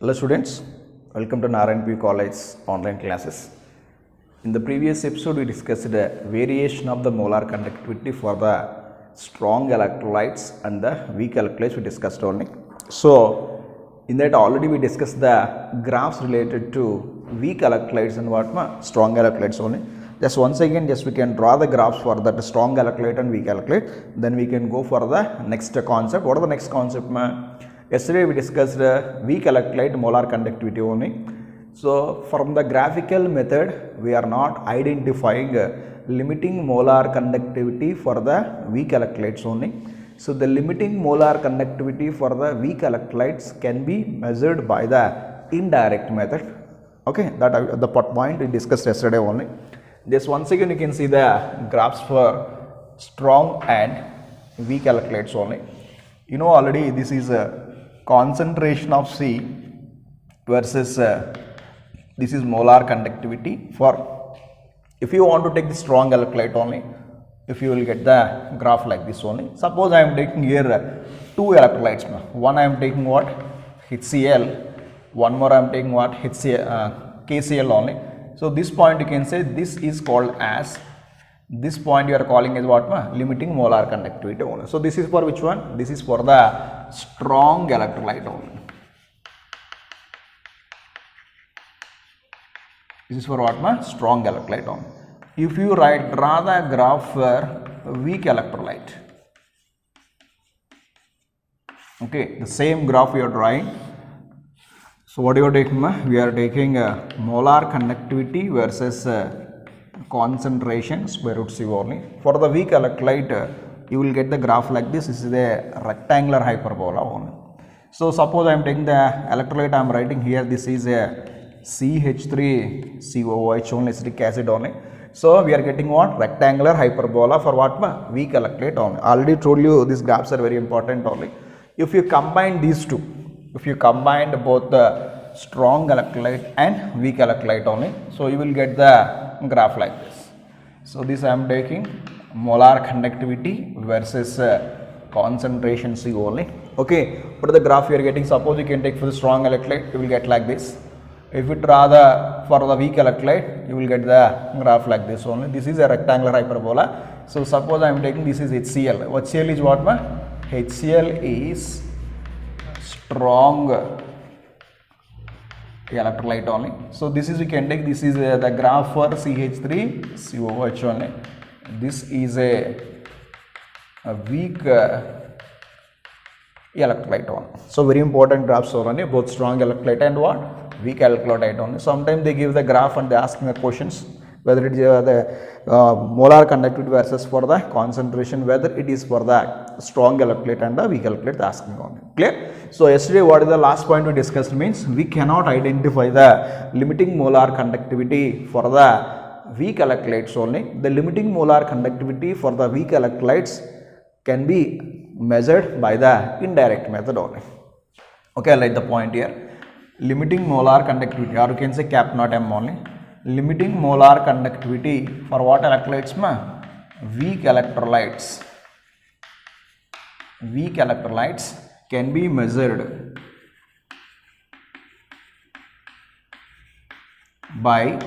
Hello students, welcome to Narayanpur College online classes. In the previous episode we discussed the variation of the molar conductivity for the strong electrolytes and the weak electrolytes we discussed only. So in that already we discussed the graphs related to weak electrolytes and strong electrolytes only. Just once again we can draw the graphs for that strong electrolyte and weak electrolyte. Then we can go for the next concept. What are the next concept? Yesterday we discussed weak electrolyte molar conductivity only. So from the graphical method we are not identifying limiting molar conductivity for the weak electrolytes only. So the limiting molar conductivity for the weak electrolytes can be measured by the indirect method. Okay, that the point we discussed yesterday only. Just once again you can see the graphs for strong and weak electrolytes only. You know already this is a concentration of C versus this is molar conductivity. For if you want to take the strong electrolyte only, if you will get the graph like this only. Suppose I am taking here two electrolytes. One I am taking what? HCl. One more I am taking what? KCl only. So this point you can say this is called as, this point you are calling as what? Limiting molar conductivity only. So this is for which one? This is for the strong electrolyte only. This is for what? Strong electrolyte only. If you draw the graph for weak electrolyte. Okay, the same graph we are drawing. So what you are taking? We are taking molar conductivity versus concentration square root C only. For the weak electrolyte, you will get the graph like this. This is a rectangular hyperbola only. So suppose I am taking the electrolyte, I am writing here, this is a CH3COOH only, acetic acid only. So we are getting what? Rectangular hyperbola for what? Weak electrolyte only. Already told you these graphs are very important only. If you combine these two, if you combine both the strong electrolyte and weak electrolyte only, so you will get the graph like this. So this I am taking molar conductivity versus concentration C only. Okay, what is the graph you are getting? Suppose you can take for the strong electrolyte, you will get like this. If you draw the for the weak electrolyte, you will get the graph like this only. This is a rectangular hyperbola. So suppose I am taking, this is HCl. HCl is what? HCl is strong electrolyte only. So this is, we can take, this is the graph for CH3COOH only. This is a weak electrolyte only. So very important graphs are only, both strong electrolyte and what? Weak electrolyte only. Sometimes they give the graph and they ask me questions whether it is the molar conductivity versus for the concentration, whether it is for the strong electrolyte and the weak electrolyte, asking only. Clear? So yesterday what is the last point we discussed means we cannot identify the limiting molar conductivity for the weak electrolytes only. The limiting molar conductivity for the weak electrolytes can be measured by the indirect method only. Okay, I like the point here. Limiting molar conductivity, or you can say cap not M only. Limiting molar conductivity for what electrolytes? Weak electrolytes. Weak electrolytes can be measured by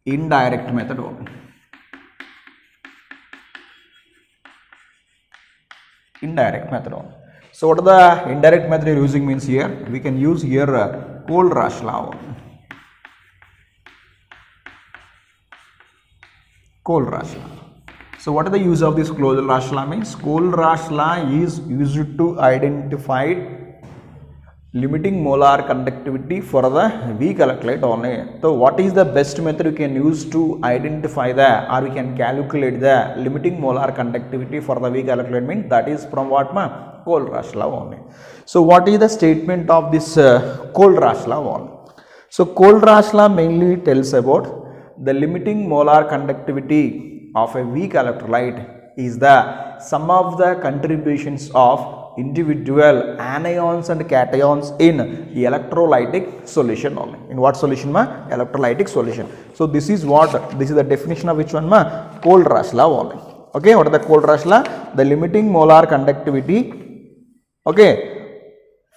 indirect method only. Indirect method only. So what are the indirect method you are using means here? We can use here Kohlraasch law. Kohlraasch law. So what is the use of this Kohlraasch law means? Kohlraasch law is used to identify limiting molar conductivity for the weak electrolyte only. So what is the best method you can use to identify the, or we can calculate the limiting molar conductivity for the weak electrolyte means that is from what? Kohlraasch law only. So what is the statement of this Kohlraasch law only? So Kohlraasch law mainly tells about the limiting molar conductivity of a weak electrolyte is the sum of the contributions of individual anions and cations in electrolytic solution only. In what solution? Electrolytic solution. So this is what, this is the definition of which one? Kohlraasch law only. Okay, what is the Kohlraasch law? The limiting molar conductivity, okay,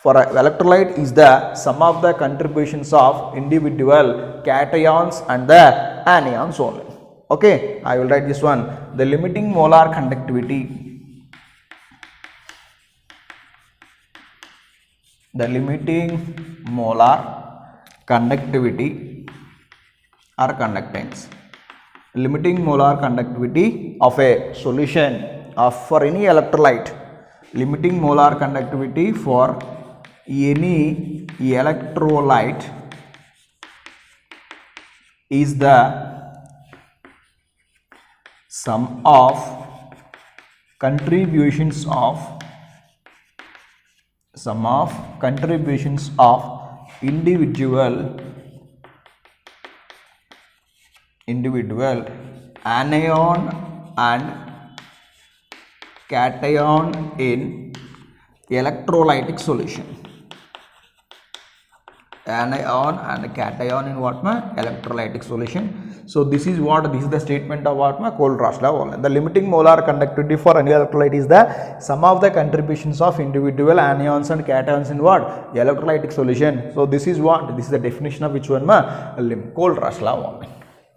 for an electrolyte is the sum of the contributions of individual cations and the anions only. Okay, I will write this one. The limiting molar conductivity, the limiting molar conductivity or conductance, limiting molar conductivity of a solution of for any electrolyte, limiting molar conductivity for any electrolyte is the sum of contributions of individual anion and cation in electrolytic solution. Anion and cation in what ma? Electrolytic solution. So this is the statement of what ma? Kohlrausch law. The limiting molar conductivity for any electrolyte is the sum of the contributions of individual anions and cations in what? Electrolytic solution. So this is the definition of which one ma? Kohlrausch law.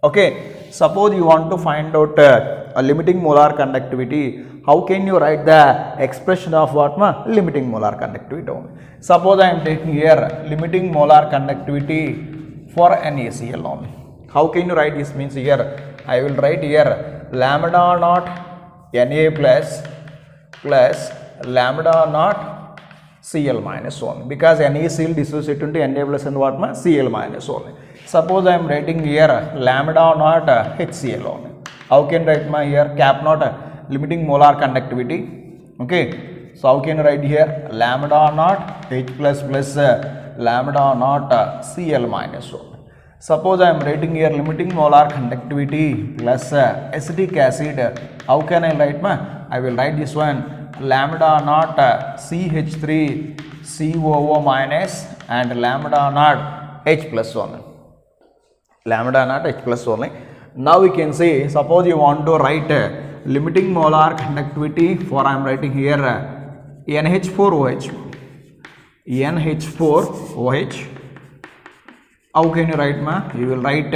Okay, suppose you want to find out a limiting molar conductivity. How can you write the expression of what ma? Limiting molar conductivity only. Suppose I am taking here limiting molar conductivity for NaCl only. How can you write this? Means here I will write here lambda naught Na plus lambda naught Cl minus 1, because NaCl dissociate into Na plus and what ma? Cl minus only. Suppose I am writing here lambda naught HCl only. How can I write my here cap naught limiting molar conductivity? Okay. So how can I write here lambda naught H plus lambda naught Cl minus 1. Suppose I am writing here limiting molar conductivity plus acetic acid. How can I write ma? I will write this one lambda naught CH3 COO minus and lambda naught H plus 1. Lambda naught H plus only. Now we can say, suppose you want to write limiting molar conductivity for, I am writing here NH4OH. NH4OH. How can you write ma? You will write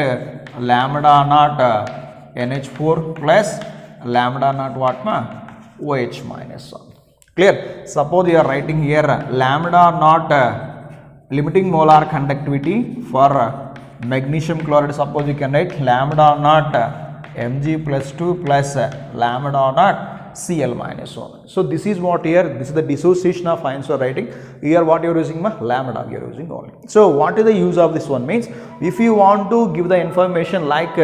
lambda naught NH4 plus lambda naught what ma? OH minus 1. Clear? Suppose you are writing here lambda naught limiting molar conductivity for magnesium chloride. Suppose you can write lambda naught Mg plus 2 plus lambda naught Cl minus 1. So this is what here, this is the dissociation of ions you are writing. Here what you are using ma? Lambda you are using only. So what is the use of this one? Means if you want to give the information like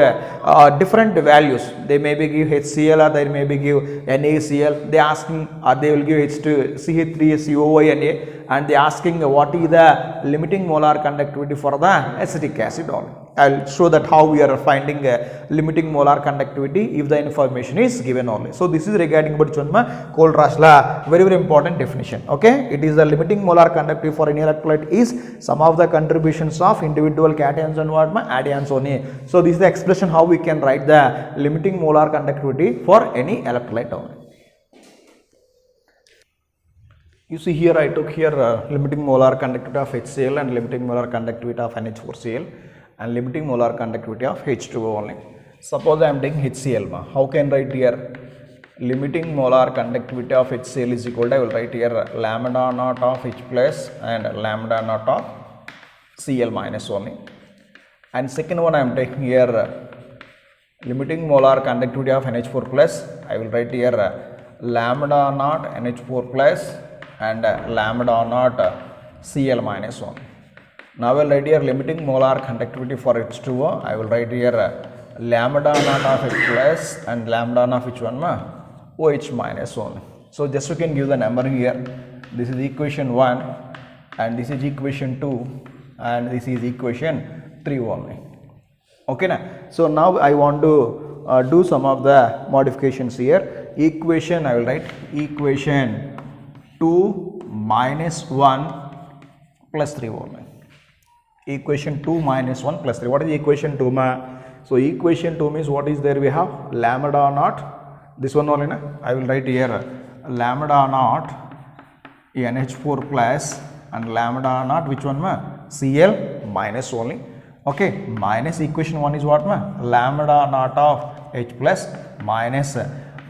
different values, they may be give HCl or they may be give NaCl, they asking or they will give H2 CH3COONA, and they asking what is the limiting molar conductivity for the acetic acid only. I will show that how we are finding limiting molar conductivity if the information is given only. So this is regarding about Kohlrausch law, very important definition. Okay, it is the limiting molar conductivity for any electrolyte is sum of the contributions of individual cations and what anions only. So this is the expression how we can write the limiting molar conductivity for any electrolyte only. You see here I took here limiting molar conductivity of HCl and limiting molar conductivity of NH4Cl and limiting molar conductivity of H2O only. Suppose I am taking HCl. How can I write here limiting molar conductivity of HCl is equal to, I will write here lambda naught of H plus and lambda naught of Cl minus only. And second one I am taking here limiting molar conductivity of NH4 plus. I will write here lambda naught NH4 plus and lambda naught Cl minus 1. Now I will write here limiting molar conductivity for H2O. I will write here lambda naught of H plus and lambda naught of H1 ma? OH minus 1. So just you can give the number here. This is equation 1 and this is equation 2 and this is equation 3 only. Okay na? So now I want to do some of the modifications here. Equation I will write equation 2 minus 1 plus 3 only. Equation 2 minus 1 plus 3. What is equation 2 ma? So equation 2 means what is there? We have lambda naught. This one only na? I will write here lambda naught NH4 plus and lambda naught which one ma? Cl minus only. Okay, minus equation 1 is what ma? Lambda naught of H plus minus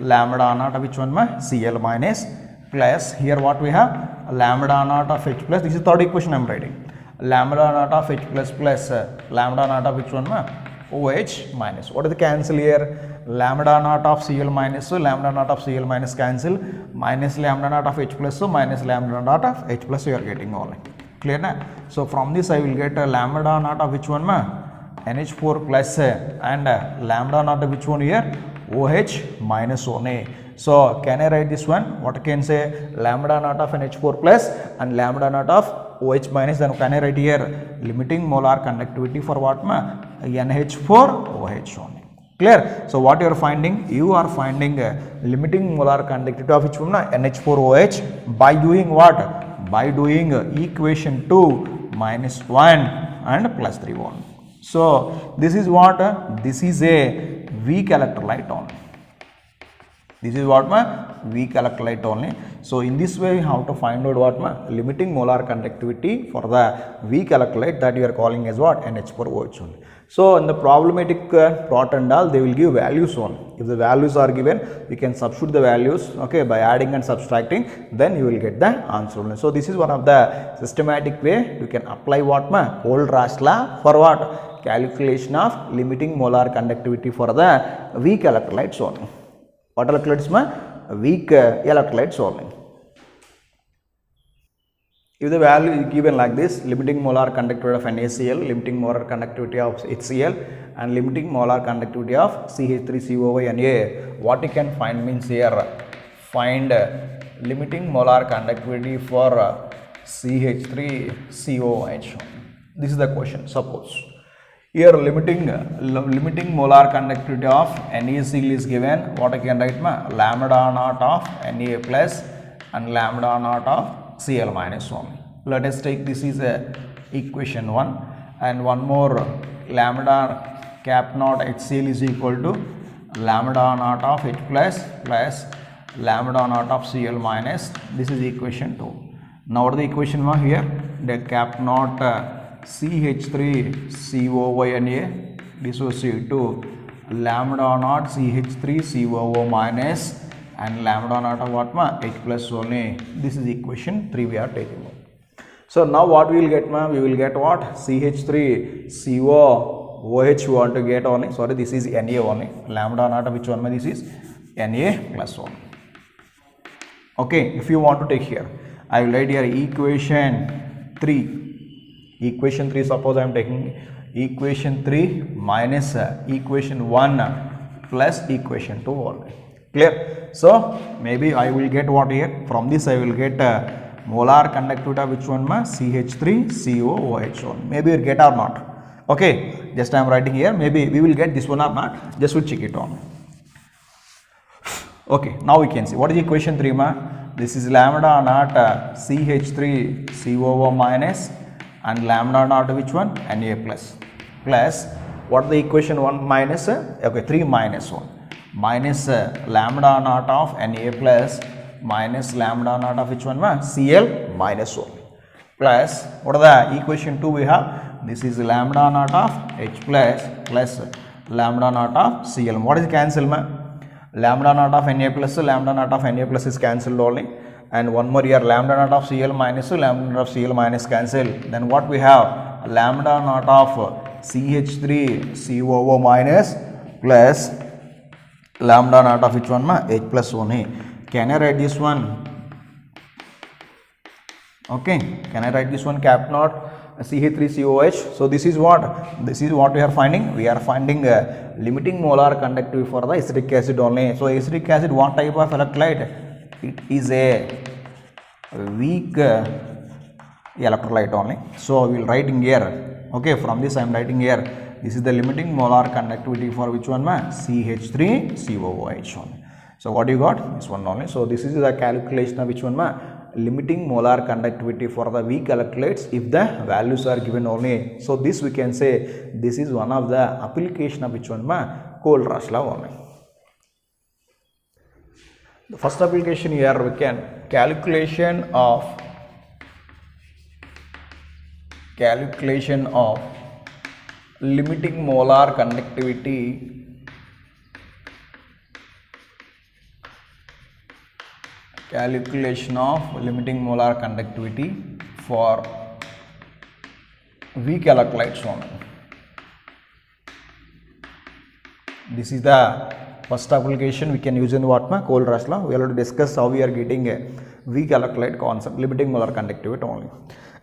lambda naught of which one ma? Cl minus plus here what we have? Lambda naught of H plus, this is third equation I am writing. Lambda naught of H plus plus lambda naught of which one ma? OH minus. What is the cancel here? Lambda naught of Cl minus, so lambda naught of Cl minus cancel, minus lambda naught of H plus, so minus lambda naught of H plus you are getting only. Clear na? So from this I will get a lambda naught of which one ma? NH4 plus and lambda naught of which one here? OH minus only. So can I write this one? What I can say? Lambda naught of NH4 plus and lambda naught of OH minus. Then can I write here? Limiting molar conductivity for what ma? NH4 OH only. Clear? So what you are finding? You are finding limiting molar conductivity of which one na? NH4 OH by doing what? By doing equation 2 minus 1 and plus 3 1. So this is what? This is a weak electrolyte only. This is what ma? Weak electrolyte only. So in this way we have to find out what ma? Limiting molar conductivity for the weak electrolyte that you are calling as what? NH4OH only. So in the problematic plot and all they will give values only. If the values are given, you can substitute the values, okay, by adding and subtracting, then you will get the answer only. So this is one of the systematic way you can apply what ma? Kohlraasch law for what? Calculation of limiting molar conductivity for the weak electrolytes only. What electrolytes ma? Weak electrolytes only. If the value is given like this, limiting molar conductivity of NaCl, limiting molar conductivity of HCl and limiting molar conductivity of CH3COONA, what you can find means here, find limiting molar conductivity for CH3COOH. This is the question, suppose. Here limiting molar conductivity of NaCl is given, what I can write ma? Lambda naught of Na plus and lambda naught of Cl minus only. Let us take this is equation 1 and one more lambda cap naught HCl is equal to lambda naught of H plus lambda naught of Cl minus, this is equation 2. Now what is the equation 1 here? The cap naught CH3COONA dissociate to lambda naught CH3COO minus and lambda naught of what ma? H plus only. This is equation 3 we are taking. So now what we will get ma? We will get what? CH3COOH we want to get only. Sorry, this is Na only. Lambda naught of which one ma? This is Na plus 1. Okay, if you want to take here, I will write here equation 3. Equation 3, suppose I am taking equation 3 minus equation 1 plus equation 2 only. Clear? So maybe I will get what here? From this I will get molar conductivity of which one ma? CH3COOH only. Maybe you get or not. Okay, just I am writing here. Maybe we will get this one or not. Just will check it on. Okay, now we can see what is equation 3 ma? This is lambda naught CH3COO minus and lambda naught which one? Na plus. Plus what the equation 1 minus? Okay, 3 minus 1. Minus lambda naught of Na plus minus lambda naught of which one ma? Cl minus 1. Plus what are the equation 2 we have? This is lambda naught of H plus lambda naught of Cl. What is cancel ma? Lambda naught of Na plus is cancelled only. And one more here, lambda naught of Cl minus, lambda naught of Cl minus cancel. Then what we have? Lambda naught of CH3COO minus plus lambda naught of which one ma? H plus only. Can I write this one? Okay, can I write this one? Cap naught CH3COH. So this is what? This is what we are finding. We are finding limiting molar conductivity for the acetic acid only. So acetic acid, what type of electrolyte? It is a weak electrolyte only. So we will writing here. Okay, from this I am writing here. This is the limiting molar conductivity for which one ma? CH3COOH only. So what you got? This one only. So this is the calculation of which one ma? Limiting molar conductivity for the weak electrolytes if the values are given only. So this we can say this is one of the application of which one ma? Kohlraasch law only. The first application here we can calculation calculation of limiting molar conductivity for weak electrolytes only. This is the first application we can use in what Kohlrausch law. We already discussed how we are getting a weak electrolyte concept, limiting molar conductivity only.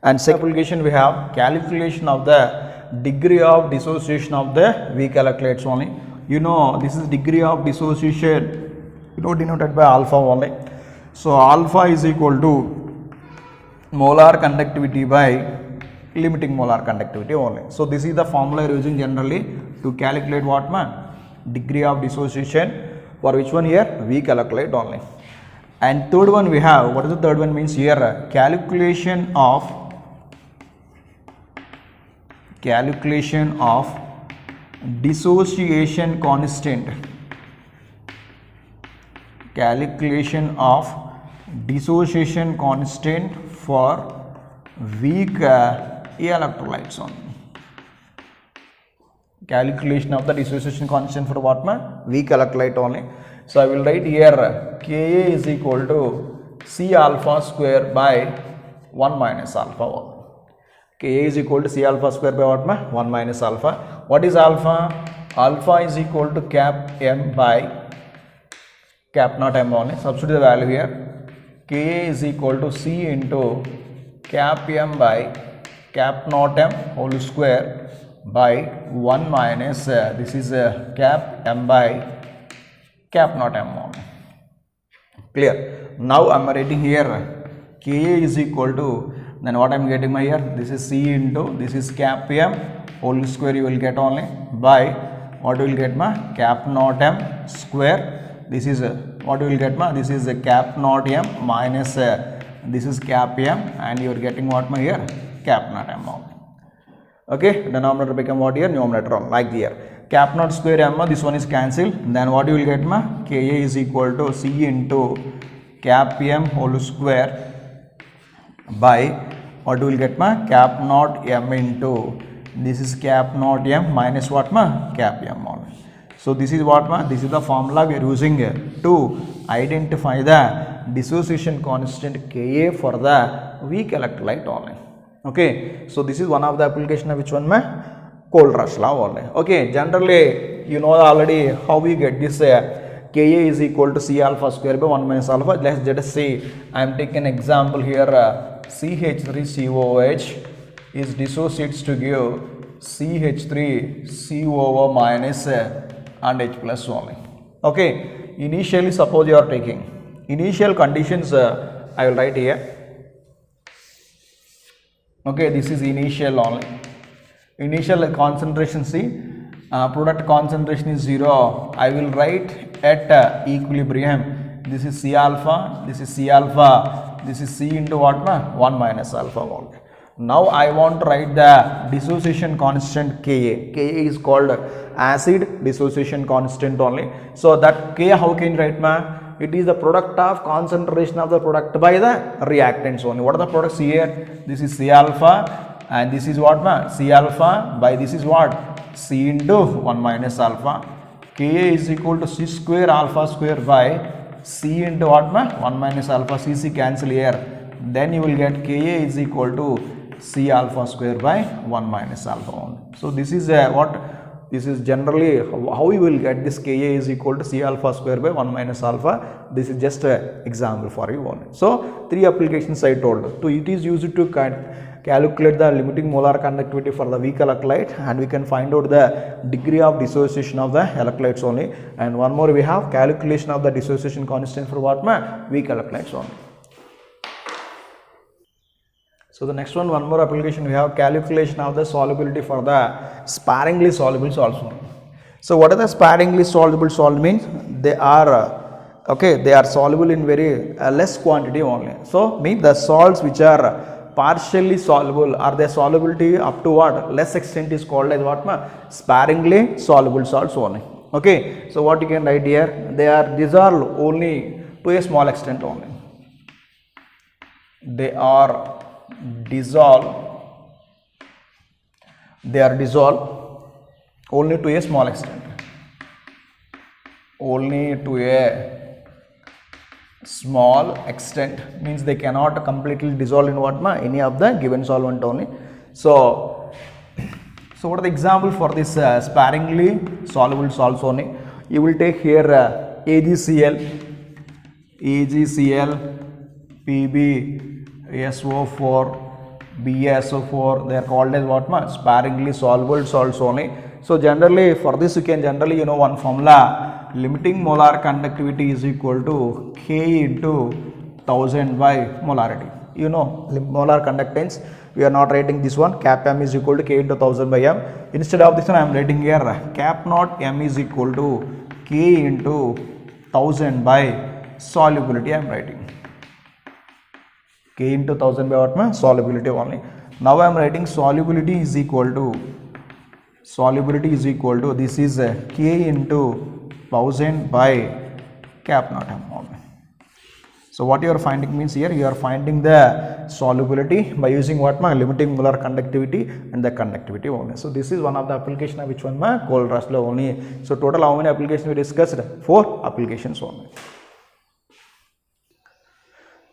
And second application we have calculation of the degree of dissociation of the weak electrolytes only. You know, this is degree of dissociation, denoted by alpha only. So alpha is equal to molar conductivity by limiting molar conductivity only. So this is the formula you are using generally to calculate what degree of dissociation for which one here? Weak electrolyte only. And third one we have, what is the third one means here? Calculation of dissociation constant. Calculation of dissociation constant for weak electrolytes only. Calculation of the dissociation constant for what weak electrolyte only. So I will write here Ka is equal to C alpha square by 1 minus alpha. Ka is equal to C alpha square by what 1 minus alpha. What is alpha? Alpha is equal to cap m by cap naught m only. Substitute the value here. Ka is equal to C into cap m by cap naught m whole square by 1 minus this is cap m by cap naught m only. Clear? Now I am writing here Ka is equal to, then what I am getting my here? This is C into, this is cap m whole square you will get only by what you will get cap naught m square. This is what you will get this is cap naught m minus this is cap m, and you are getting what here? Cap naught m only. Okay, denominator become what here? Numerator like here. Cap naught square m, this one is cancelled. Then what you will get Ka is equal to C into cap m whole square by what you will get cap naught m into this is cap naught m minus what cap m only. So this is what this is the formula we are using to identify the dissociation constant Ka for the weak electrolyte only. Okay, so this is one of the application of which one Kohlrausch law only. Okay, generally you know already how we get this Ka is equal to C alpha square by 1 minus alpha. Let's just say I am taking an example here. CH3COOH is dissociates to give CH3COO minus and H plus only. Okay, initially suppose you are taking initial conditions I will write here. Okay, this is initial only. Initial concentration C, product concentration is 0. I will write at equilibrium. This is C alpha, this is C alpha, this is C into what 1 minus alpha only. Now I want to write the dissociation constant Ka. Ka is called acid dissociation constant only. So that Ka how can you write it is the product of concentration of the product by the reactants only. What are the products here? This is C alpha and this is what C alpha by this is what C into 1 minus alpha. Ka is equal to C square alpha square by C into what 1 minus alpha. CC cancel here. Then you will get Ka is equal to C alpha square by 1 minus alpha only. So this is this is generally how we will get this Ka is equal to C alpha square by 1 minus alpha. This is just an example for you only. So 3 applications I told. So it is used to calculate the limiting molar conductivity for the weak electrolyte, and we can find out the degree of dissociation of the electrolytes only. And one more we have calculation of the dissociation constant for what weak electrolytes only. So the next one more application we have calculation of the solubility for the sparingly soluble salts. So what are the sparingly soluble salt means? They are they are soluble in very less quantity only. So means the salts which are partially soluble or their solubility up to what less extent is called as what sparingly soluble salts only. Okay, so what you can write here, they are dissolved only to a small extent only. They are dissolved they are dissolved only to a small extent. Only to a small extent means they cannot completely dissolve in what any of the given solvent only. So what are the example for this sparingly soluble salts only? You will take here AgCl, PbSO4, BaSO4, they are called as what sparingly soluble salts only. So generally for this you can generally one formula, limiting molar conductivity is equal to K into 1000 by molarity. Molar conductance, we are not writing this one, cap m is equal to K into 1000 by m. Instead of this one I am writing here cap naught m is equal to K into 1000 by solubility I am writing. K into 1000 by what solubility only. Now I am writing solubility is equal to this is K into 1000 by cap naught m only. So what you are finding means here you are finding the solubility by using what limiting molar conductivity and the conductivity only. So this is one of the application of which one cold rush law only. So total how many applications we discussed? 4 applications only.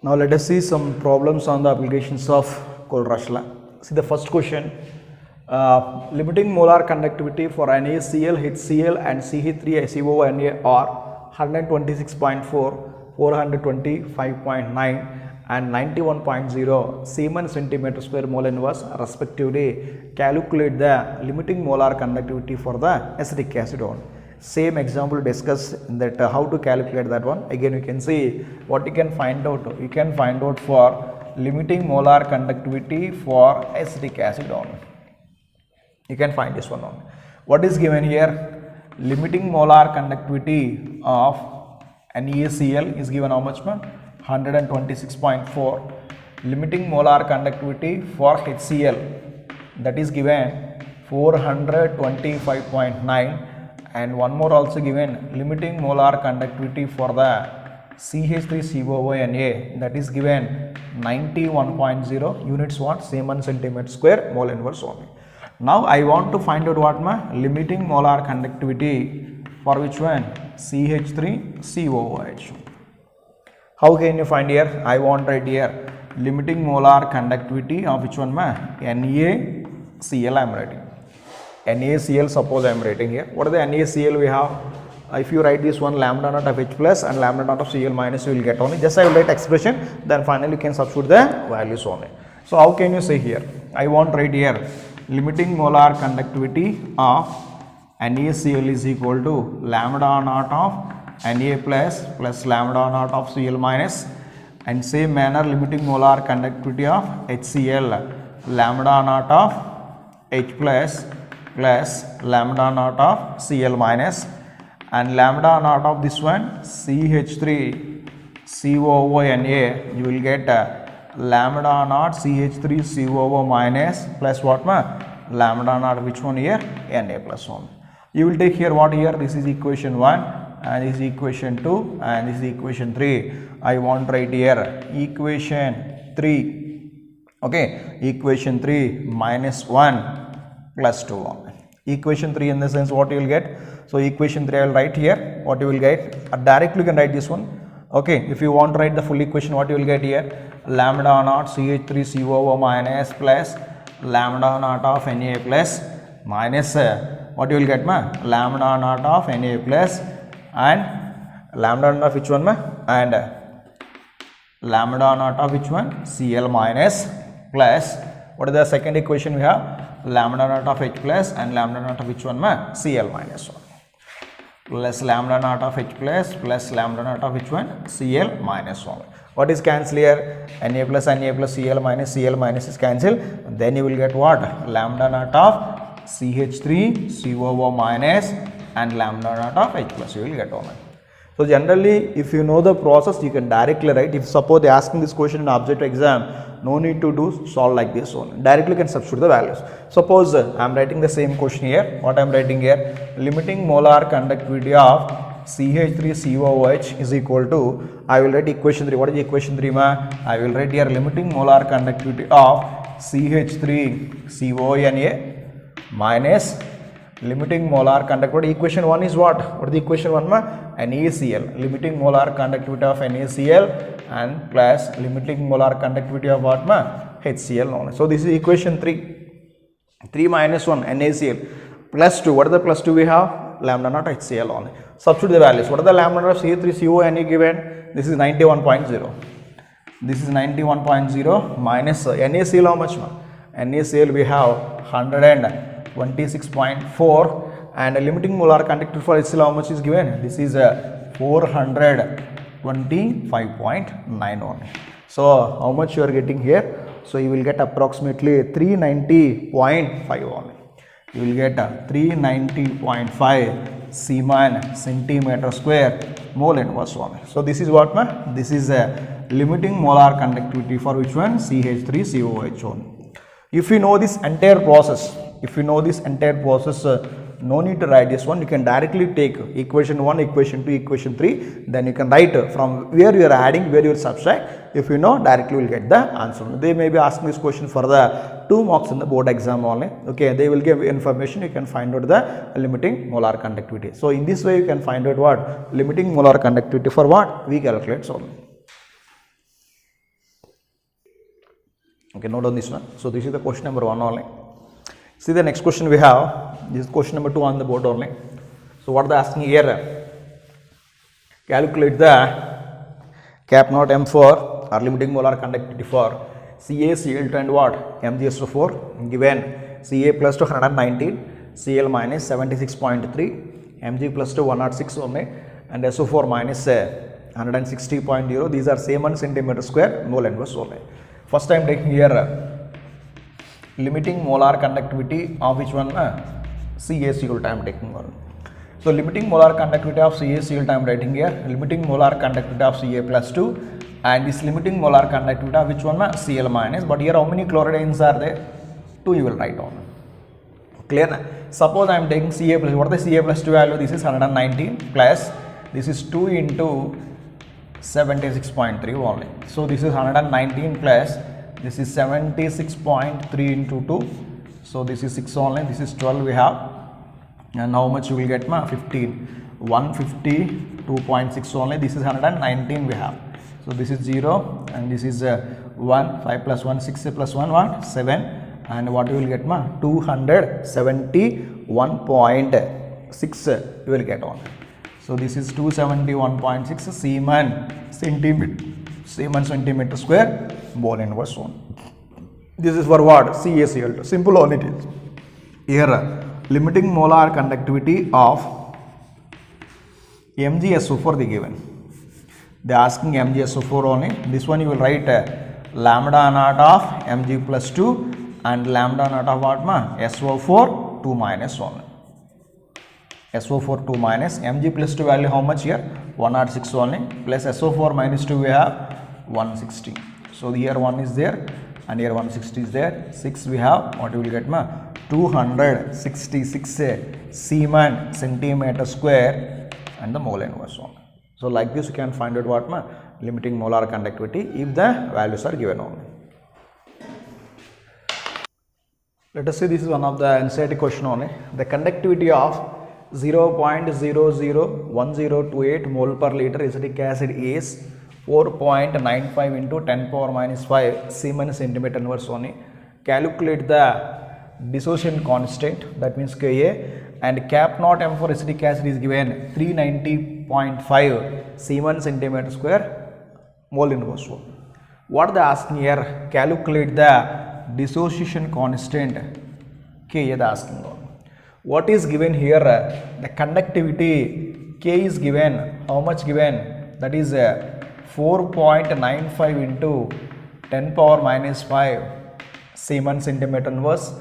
Now let us see some problems on the applications of cold rush law. See the first question. Limiting molar conductivity for NaCl, HCl and CH3SiO are 126.4, 425.9 and 91.0 Siemens centimeter square mole inverse respectively. Calculate the limiting molar conductivity for the acetic acid only. Same example discussed that how to calculate that one. Again you can see what you can find out. You can find out for limiting molar conductivity for acetic acid only. You can find this one only. What is given here? Limiting molar conductivity of NaCl is given how much 126.4. Limiting molar conductivity for HCl, that is given 425.9, and one more also given limiting molar conductivity for the CH3COONA, that is given 91.0 units what Siemens centimeter square mole inverse only. Now I want to find out what limiting molar conductivity for which one? CH3COOH. How can you find here? I want right here limiting molar conductivity of which one NaCl I am writing. NaCl suppose I am writing here. What is the NaCl we have? If you write this one lambda naught of H plus and lambda naught of Cl minus you will get only. Just I will write expression, then finally you can substitute the values only. So how can you say here? I want right here limiting molar conductivity of NaCl is equal to lambda naught of Na plus lambda naught of Cl minus, and same manner limiting molar conductivity of HCl lambda naught of H plus lambda naught of Cl minus, and lambda naught of this one CH3COONA you will get lambda naught CH3COO minus plus what lambda naught which one here Na plus 1. You will take here what here, this is equation 1 and this is equation 2 and this is equation 3. I want right here equation 3, okay, equation 3 minus 1 plus 2. Equation 3 in the sense what you will get. So equation 3 I will write here what you will get. Directly you can write this one. Okay, if you want to write the full equation, what you will get here? Lambda naught CH3COO minus plus lambda naught of Na plus minus what you will get lambda naught of Na plus and lambda naught of which one and lambda naught of which one Cl minus plus what is the second equation we have? Lambda naught of H plus and lambda naught of which one Cl minus 1 plus lambda naught of H plus lambda naught of which one Cl minus 1. What is cancel here? Na plus Cl minus is cancelled. Then you will get what? Lambda naught of CH3COO minus and lambda naught of H plus you will get on it. So generally if you know the process you can directly write. If suppose they are asking this question in objective exam, no need to do solve like this only. Directly can substitute the values. Suppose I am writing the same question here. What I am writing here? Limiting molar conductivity of CH3COOH is equal to, I will write equation 3. What is equation 3 I will write here limiting molar conductivity of CH3COONA minus limiting molar conductivity. Equation 1 is what? What is the equation 1 ma? NaCl. Limiting molar conductivity of NaCl and plus limiting molar conductivity of what ma? HCl only. So this is equation 3. 3 minus 1 NaCl plus 2. What is the plus 2 we have? Lambda naught HCl only. Substitute the values. What is the lambda naught of C3CO Ne given? This is 91.0. This is 91.0 minus NaCl how much ma? NaCl we have 126.4 and limiting molar conductivity for HCl how much is given? This is 425.9 only. So how much you are getting here? So you will get approximately 390.5 only. You will get 390.5 Siemann centimeter square mole inverse only. So this is what ma? This is a limiting molar conductivity for which one? CH3COOH only. If you know this entire process, no need to write this one. You can directly take equation 1, equation 2, equation 3. Then you can write from where you are adding, where you are subtract. If you know, directly you will get the answer. They may be asking this question for the 2 marks in the board exam only. Okay, they will give information. You can find out the limiting molar conductivity. So in this way, you can find out what? Limiting molar conductivity for what? We calculate only. Okay, note on this one. So this is the question number 1 only. See the next question we have. This is question number 2 on the board only. So what they asking here? Calculate the cap naught M4 or limiting molar conductivity for CaCl2 and what? MgSO4 given Ca plus to 119, Cl minus 76.3, Mg plus to 106 only and SO4 minus 160.0. These are Siemann centimeter square mole inverse only. First I am taking here limiting molar conductivity of which one? CaCl2 I am taking one. So limiting molar conductivity of CaCl2 I am writing here. Limiting molar conductivity of Ca plus 2 and this limiting molar conductivity of which one? Cl minus. But here how many chlorides are there? 2 you will write on. Clear? Suppose I am taking Ca plus. What is the Ca plus 2 value? This is 119 plus this is 2 into 76.3 only. So this is 119 plus this is 76.3 into 2. So this is 6 only. This is 12 we have. And how much you will get? 15. 152.6 only. This is 119 we have. So this is 0 and this is 1. 5 plus 1, 6 plus 1 what? 7. And what you will get? 271.6 you will get on. So this is 271.6 Siemann centimeter square mole inverse one. This is for what? CaCl2. Simple only it is. Here limiting molar conductivity of MgSO4 they given. They are asking MgSO4 only. This one you will write lambda naught of Mg plus 2 and lambda naught of what? SO4 2 minus 1. SO4 2 minus Mg plus 2 value how much here? 106 only plus SO4 minus 2 we have 160. So here 1 is there and here 160 is there. 6 we have. What you will get? 266 Siemann centimeter square and the mole inverse one. So like this you can find out what? Limiting molar conductivity if the values are given only. Let us say this is one of the NCERT question only. The conductivity of 0.001028 mole per liter acetic acid is 4.95 into 10 power minus 5 Siemann centimeter inverse only. Calculate the dissociation constant, that means Ka, and cap naught M for acetic acid is given 390.5 Siemann centimeter square mole inverse one. What they asking here? Calculate the dissociation constant Ka they asking on. What is given here? The conductivity K is given. How much given? That is 4.95 into 10 power minus 5 Siemann centimeter inverse,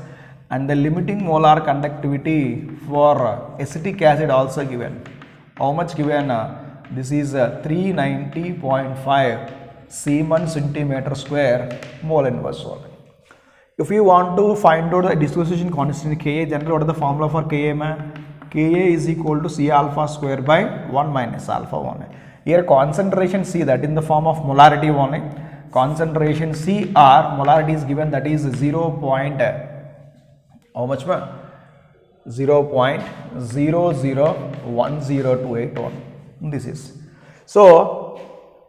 and the limiting molar conductivity for acetic acid also given. How much given? This is 390.5 Siemann centimeter square mole inverse one. If you want to find out the dissociation constant Ka, generally what is the formula for Ka? Ka is equal to C alpha square by 1 minus alpha only. Here concentration C, that in the form of molarity only. Concentration C or molarity is given, that is 0. How much? 0.001028 this is. So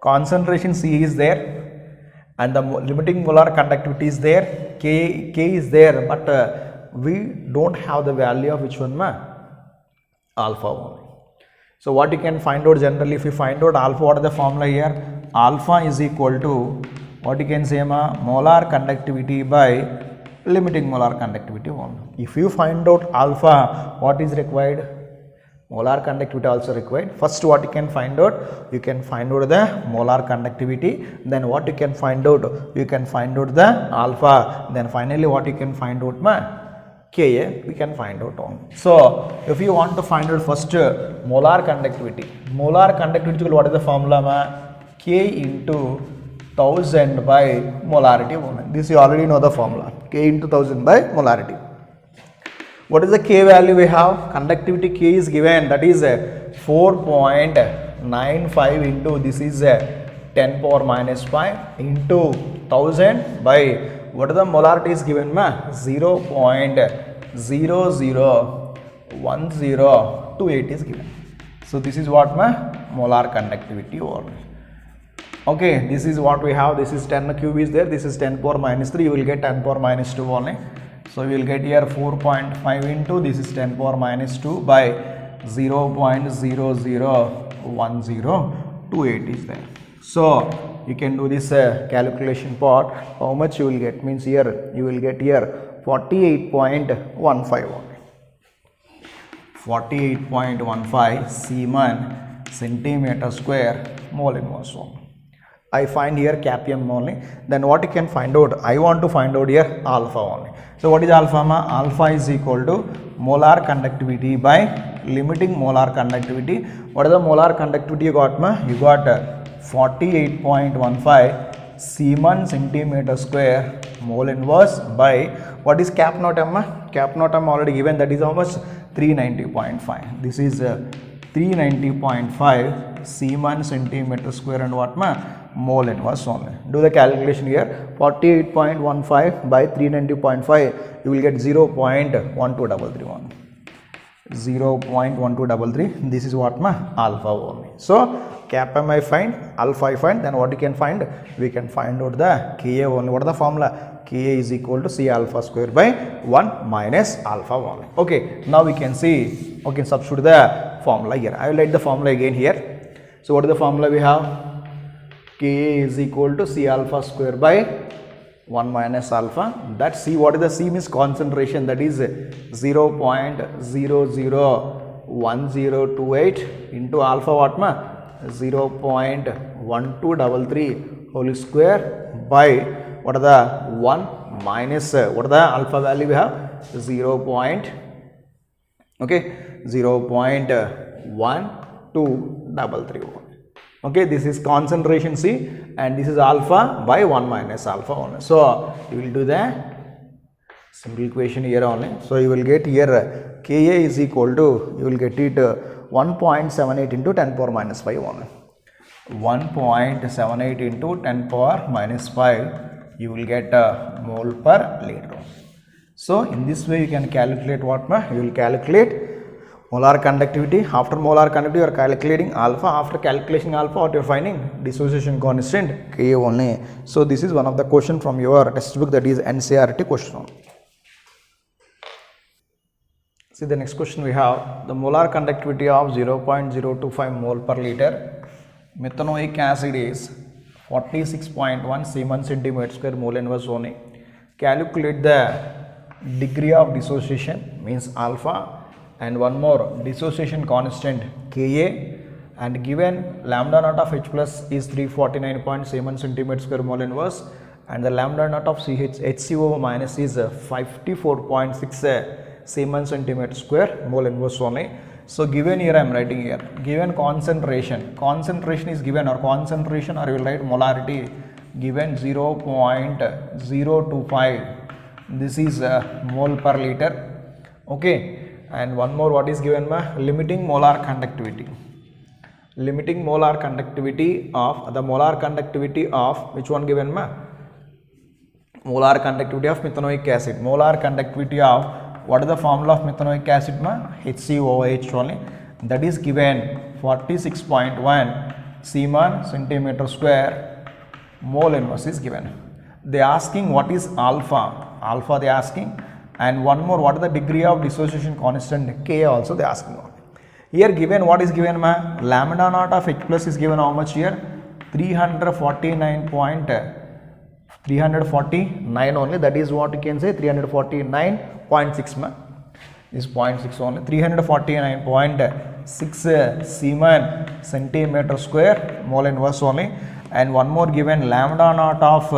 concentration C is there and the limiting molar conductivity is there, K is there, but we don't have the value of which one ma? Alpha only. So what you can find out generally, if you find out alpha, what is the formula here? Alpha is equal to, what you can say ma? Molar conductivity by limiting molar conductivity only. If you find out alpha, what is required? Molar conductivity also required. First what you can find out? You can find out the molar conductivity. Then what you can find out? You can find out the alpha. Then finally what you can find out ma? Ka we can find out on. So if you want to find out first molar conductivity. Molar conductivity, what is the formula ma? K into 1000 by molarity only. This you already know the formula. K into 1000 by molarity. What is the K value we have? Conductivity K is given, that is 4.95 into, this is 10 power minus 5 into 1000 by, what is the molarity is given ma? 0.001028 is given. So this is what ma? Molar conductivity only. Okay, this is what we have. This is 10 cube is there, this is 10 power minus 3, you will get 10 power minus 2 only. So we will get here 4.5 into, this is 10 power minus 2 by 0.001028 is there. So you can do this calculation part. How much you will get? Means here you will get here 48.15 only. 48.15 Siemens centimeter square mole inverse only. I find here CAPM only. Then what you can find out? I want to find out here alpha only. So what is alpha ma? Alpha is equal to molar conductivity by limiting molar conductivity. What is the molar conductivity you got ma? You got 48.15 Siemens centimeter square mole inverse by, what is cap naught m ma? Cap naught m already given, that is how much? 390.5. This is 390.5 Siemens centimeter square and what ma? Mole inverse only. Do the calculation here. 48.15 by 390.5, you will get 0.1233. 0.1233. This is what ma? Alpha only. So cap m I find, alpha I find. Then what you can find? We can find out the Ka only. What is the formula? Ka is equal to C alpha square by 1 minus alpha only. Okay. Now we can see. Okay, substitute the formula here. I will write the formula again here. So what is the formula we have? Ka is equal to C alpha square by 1 minus alpha. That C, what is the C means? Concentration, that is 0.001028 into alpha what ma? 0.1233 whole square by, what are the 1 minus, what are the alpha value we have? 0.1233. Okay, this is concentration C and this is alpha by 1 minus alpha only. So you will do the simple equation here only. So you will get here Ka is equal to, you will get it 1.78 into 10 power minus 5 only. 1.78 into 10 power minus 5, you will get mole per liter. So in this way you can calculate what ma? You will calculate molar conductivity. After molar conductivity you are calculating alpha. After calculating alpha, what you are finding? Dissociation constant Ka only. So this is one of the question from your textbook, that is NCERT question. See the next question we have. The molar conductivity of 0.025 mole per liter methanoic acid is 46.1 Siemens centimeter square mole inverse only. Calculate the degree of dissociation, means alpha, and one more dissociation constant Ka, and given lambda naught of H plus is 349.7 centimeter square mole inverse, and the lambda naught of HCO minus is 54.6 Siemens centimeter square mole inverse only. So given here I am writing here, given concentration is given, or concentration, or you will write molarity given 0.025, this is mole per liter. Okay, and one more, what is given ma? Limiting molar conductivity. Limiting molar conductivity of, the molar conductivity of which one given ma? Molar conductivity of methanoic acid. Molar conductivity of what is the formula of methanoic acid ma? HCOOH only, that is given 46.1 Siemann centimeter square mole inverse is given. They asking what is alpha they asking, and one more, what is the degree of dissociation constant K also they asking. Here given what is given ma? Lambda naught of H plus is given how much here? 349 only, that is what you can say 349.6 ma. Is 0.6 only, 349.6 Siemann centimeter square mole inverse only, and one more given lambda naught of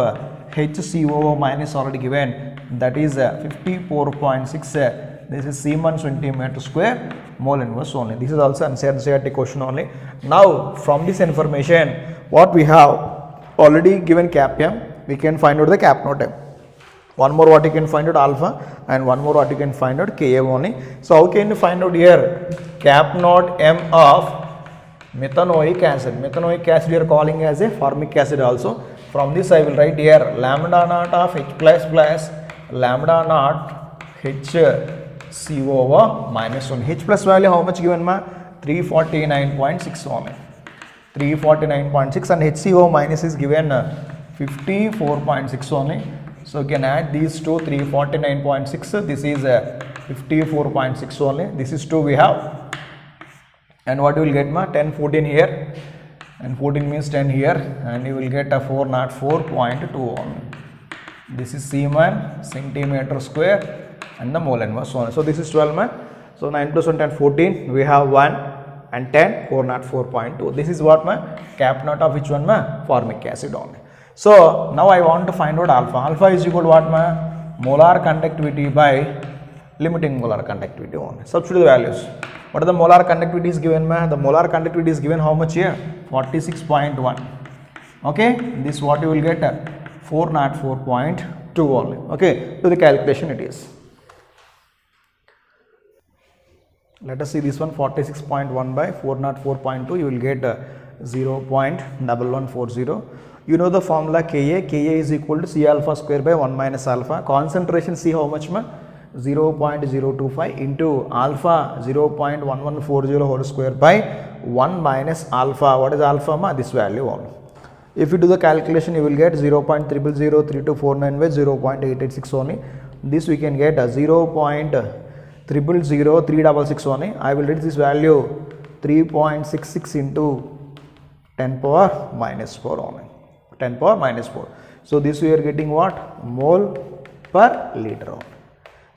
HCOO minus already given, that is 54.6 this is Siemann centimeter square mole inverse only. This is also NCERT question only. Now from this information what we have already given cap m, we can find out the cap naught m. One more what you can find out alpha, and one more what you can find out Ka only. So how can you find out here cap naught m of methanoic acid? Methanoic acid we are calling as a formic acid also. From this I will write here lambda naught of H plus plus lambda naught HCOO minus 1. H plus value how much given ma? 349.6 only. 349.6, and HCO minus is given 54.6 only. So you can add these two, 349.6, this is 54.6 only, this is 2 we have, and what you will get ma? 10 14 here, and 14 means 10 here, and you will get a 404.2 only. This is Siemann centimeter square and the mole inverse only. So this is 12 ma. So 9 plus 1 10 14, we have 1 and 10 404.2. This is what ma? Cap naught of which one ma? Formic acid only. So now I want to find out alpha. Alpha is equal to what ma? Molar conductivity by limiting molar conductivity only. Substitute the values. What are the molar conductivity is given ma? The molar conductivity is given how much here? 46.1. Okay, this what you will get 404.2 only. Okay, to the calculation it is. Let us see this one, 46.1 by 404.2, you will get 0.1140. You know the formula Ka is equal to C alpha square by 1 minus alpha. Concentration C how much ma? 0.025 into alpha 0.1140 whole square by 1 minus alpha. What is alpha ma? This value only. If you do the calculation, you will get 0.003249 by 0.886 only. This we can get 0.000366 only. I will read this value 3.66 into 10 power minus 4 only. 10 power minus 4. So this we are getting what? Mole per liter only.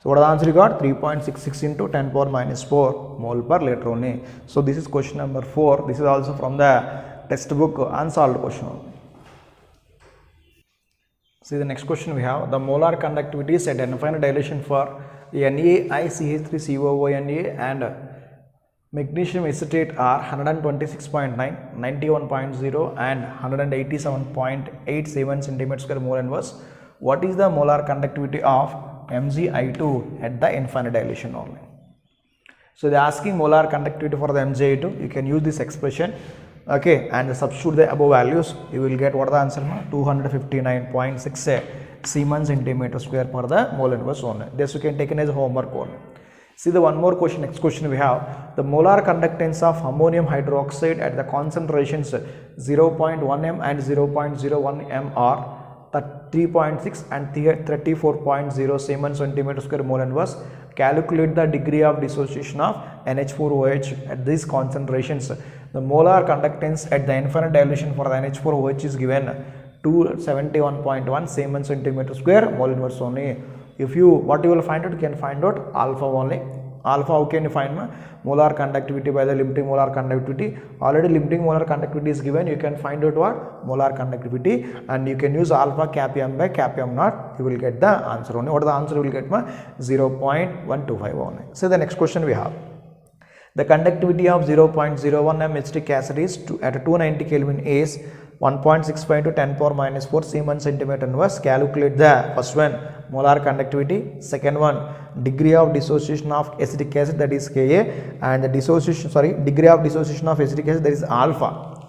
So what is the answer you got? 3.66 into 10 power minus 4 mole per liter only. So this is question number 4. This is also from the textbook unsolved question only. See the next question we have. The molar conductivity is at infinite dilation for NaICH3COO and magnesium acetate are 126.9, 91.0 and 187.87 centimeters square mole inverse. What is the molar conductivity of MgI2 at the infinite dilation only? So they are asking molar conductivity for the MgI2. You can use this expression, okay, and substitute the above values. You will get what the answer? 259.6 Siemann centimeter square per the mole inverse only. This you can take it as homework only. See the one more question, next question we have. The molar conductance of ammonium hydroxide at the concentrations 0.1 m and 0.01 m are 3.6 and 34.0 Siemann centimeter square mole inverse. Calculate the degree of dissociation of NH4OH at these concentrations. The molar conductance at the infinite dilution for the NH4OH is given 271.1 Siemann centimeter square mole inverse only. If you, what you will find out, you can find out alpha only. Alpha, how can you find molar conductivity by the limiting molar conductivity? Already limiting molar conductivity is given. You can find out what? Molar conductivity, and you can use alpha cap m by cap m naught. You will get the answer only. What is the answer? You will get 0.125 only. So the next question we have. The conductivity of 0.01 m acetic acid is at 290 Kelvin is 1.65 to 10 power minus 4 Siemann centimeter inverse. Calculate the first one, molar conductivity. Second one, degree of dissociation of acetic acid, that is Ka, and the dissociation, degree of dissociation of acetic acid, that is alpha.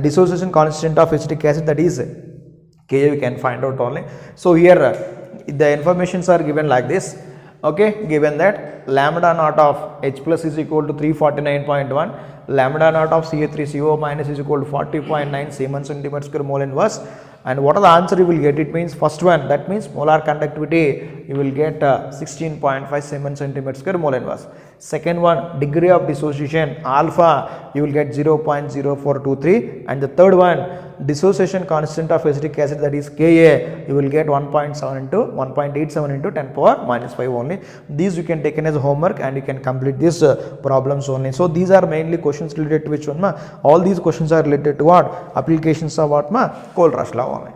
Dissociation constant of acetic acid, that is Ka, we can find out only. So here the informations are given like this. Okay, given that lambda naught of H plus is equal to 349.1, lambda naught of Ca3CO minus is equal to 40.9 Siemens centimeter square mole inverse. And what are the answer you will get? It means first one, that means molar conductivity, you will get 16.5 Siemens centimeter square mole inverse. Second one, degree of dissociation alpha, you will get 0.0423. And the third one, dissociation constant of acetic acid, that is Ka, you will get 1.87 into 10 power minus 5 only. These you can take in as homework and you can complete these problems only. So these are mainly questions related to which one ma? All these questions are related to what? Applications of what ma? Cole-Rush law only.